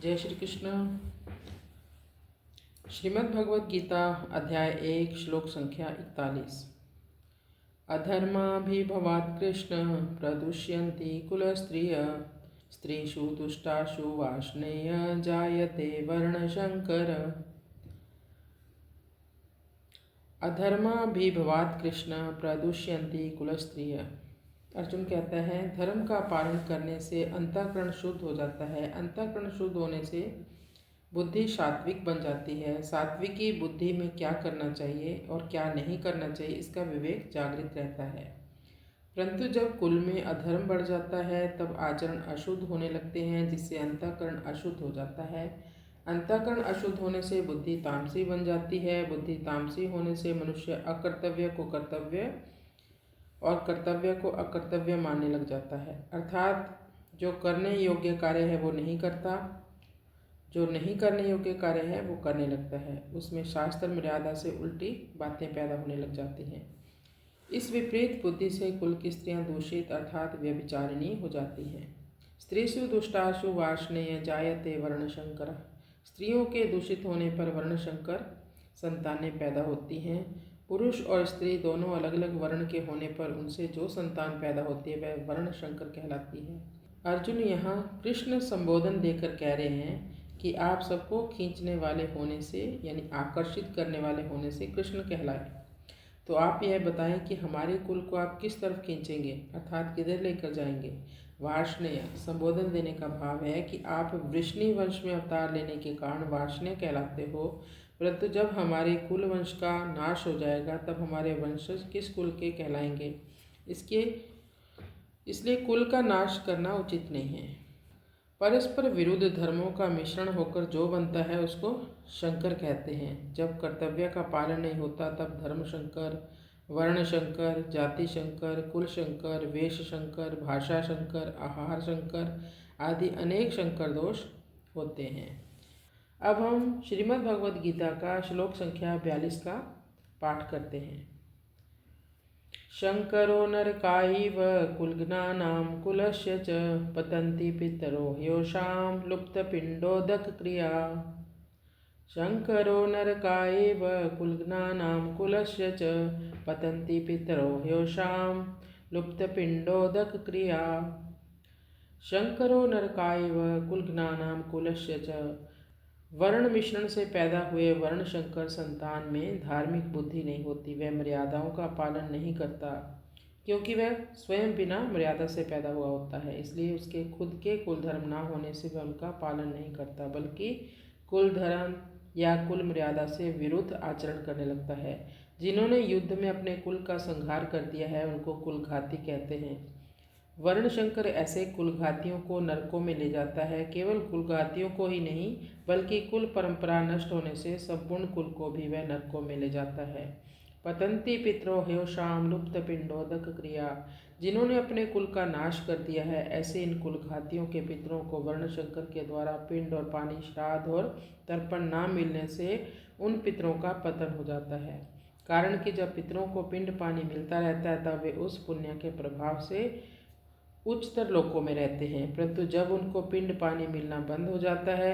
जय श्री कृष्ण। श्रीमद् भगवद गीता अध्याय 1 श्लोक संख्या 41। अधर्माभिभवात् कृष्ण प्रदुष्यन्ति कुलस्त्रिय स्त्रीषु दुष्टासु वार्ष्णेय जायते वर्णशंकर। अधर्माभिभवात् कृष्ण प्रदुष्यन्ति कुलस्त्रिय। अर्जुन कहता है धर्म का पालन करने से अंतःकरण शुद्ध हो जाता है। अंतःकरण शुद्ध होने से बुद्धि सात्विक बन जाती है। सात्विकी बुद्धि में क्या करना चाहिए और क्या नहीं करना चाहिए इसका विवेक जागृत रहता है। परंतु जब कुल में अधर्म बढ़ जाता है तब आचरण अशुद्ध होने लगते हैं, जिससे अंतःकरण अशुद्ध हो जाता है। अंतःकरण अशुद्ध होने से बुद्धि तामसी बन जाती है। बुद्धि तामसी होने से मनुष्य अकर्तव्य को कर्तव्य और कर्तव्य को अकर्तव्य मानने लग जाता है। अर्थात जो करने योग्य कार्य है वो नहीं करता, जो नहीं करने योग्य कार्य है वो करने लगता है। उसमें शास्त्र मर्यादा से उल्टी बातें पैदा होने लग जाती हैं। इस विपरीत बुद्धि से कुल की स्त्रियां दूषित अर्थात व्यभिचारिणी हो जाती हैं। स्त्रीषु दुष्टासु वार्ष्णेय जायते वर्णशंकर। स्त्रियों के दूषित होने पर वर्णशंकर संतानें पैदा होती हैं। पुरुष और स्त्री दोनों अलग अलग वर्ण के होने पर उनसे जो संतान पैदा होती है वह वर्ण शंकर कहलाती है। अर्जुन यहाँ कृष्ण संबोधन देकर कह रहे हैं कि आप सबको खींचने वाले होने से यानी आकर्षित करने वाले होने से कृष्ण कहलाए। तो आप यह बताएं कि हमारे कुल को आप किस तरफ खींचेंगे अर्थात किधर लेकर जाएंगे। वार्ष्णेय संबोधन देने का भाव है कि आप वृष्णि वंश में अवतार लेने के कारण वार्ष्णेय कहलाते हो, परंतु जब हमारे कुल वंश का नाश हो जाएगा तब हमारे वंशज किस कुल के कहलाएंगे। इसलिए कुल का नाश करना उचित नहीं है। परस्पर विरुद्ध धर्मों का मिश्रण होकर जो बनता है उसको शंकर कहते हैं। जब कर्तव्य का पालन नहीं होता तब धर्म शंकर, वर्ण शंकर, जाति शंकर, कुल शंकर, वेश शंकर, भाषा शंकर, आहार शंकर आदि अनेक शंकर दोष होते हैं। अब हम श्रीमद् भगवद गीता का श्लोक संख्या 42 का पाठ करते हैं। शंकरो नरकाइव कुलघ्नानां कुलस्य च पतन्ति पितरो ह्योषां लुप्तपिण्डोदक क्रिया। शंकरो नरकाइव कुलघ्नानां कुलस्य च पतन्ति पितरो ह्योषां लुप्तपिण्डोदक क्रिया। शंकरो नरकाइव कुलघ्नानां कुलस्य च। वर्ण मिश्रण से पैदा हुए वर्ण शंकर संतान में धार्मिक बुद्धि नहीं होती। वह मर्यादाओं का पालन नहीं करता क्योंकि वह स्वयं बिना मर्यादा से पैदा हुआ होता है। इसलिए उसके खुद के कुल धर्म ना होने से वह उनका पालन नहीं करता, बल्कि कुल धर्म या कुल मर्यादा से विरुद्ध आचरण करने लगता है। जिन्होंने युद्ध में अपने कुल का संहार कर दिया है उनको कुलघाती कहते हैं। वर्ण शंकर ऐसे कुलघातियों को नरकों में ले जाता है। केवल कुलघातियों को ही नहीं बल्कि कुल परंपरा नष्ट होने से संपूर्ण कुल को भी वह नरकों में ले जाता है। पतंती पितरो ह्योषाम लुप्त पिंडोदक क्रिया। जिन्होंने अपने कुल का नाश कर दिया है ऐसे इन कुलघातियों के पितरों को वर्ण शंकर के द्वारा पिंड और पानी, श्राद्ध और तर्पण न मिलने से उन पितरों का पतन हो जाता है। कारण कि जब पितरों को पिंड पानी मिलता रहता है तब वे उस पुण्य के प्रभाव से उच्चतर लोकों में रहते हैं, परंतु जब उनको पिंड पानी मिलना बंद हो जाता है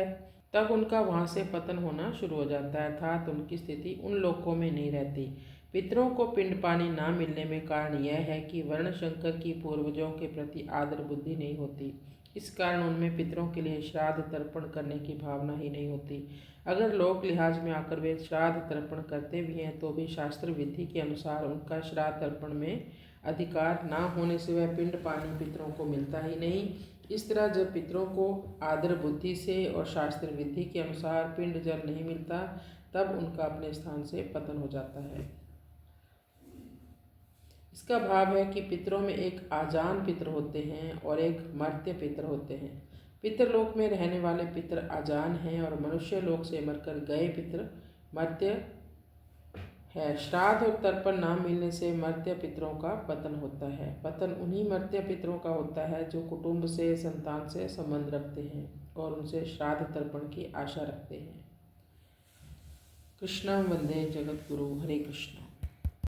तब उनका वहाँ से पतन होना शुरू हो जाता है, अर्थात उनकी स्थिति उन लोकों में नहीं रहती। पितरों को पिंड पानी ना मिलने में कारण यह है कि वर्ण शंकर की पूर्वजों के प्रति आदर बुद्धि नहीं होती। इस कारण उनमें पितरों के लिए श्राद्ध तर्पण करने की भावना ही नहीं होती। अगर लोक लिहाज में आकर वे श्राद्ध तर्पण करते भी हैं तो भी शास्त्र विधि के अनुसार उनका श्राद्ध तर्पण में अधिकार ना होने से वह पिंड पानी पितरों को मिलता ही नहीं। इस तरह जब पितरों को आदर बुद्धि से और शास्त्र विधि के अनुसार पिंड जल नहीं मिलता तब उनका अपने स्थान से पतन हो जाता है। इसका भाव है कि पितरों में एक आजान पितर होते हैं और एक मर्त्य पितर होते हैं। पितरलोक में रहने वाले पितर आजान हैं और मनुष्य लोक से मरकर गए पितर मर्त्य है। श्राद्ध और तर्पण ना मिलने से मर्त्य पितरों का पतन होता है। पतन उन्हीं मर्त्य पितरों का होता है जो कुटुंब से, संतान से संबंध रखते हैं और उनसे श्राद्ध तर्पण की आशा रखते हैं। कृष्णं वंदे जगद्गुरु। हरे कृष्ण।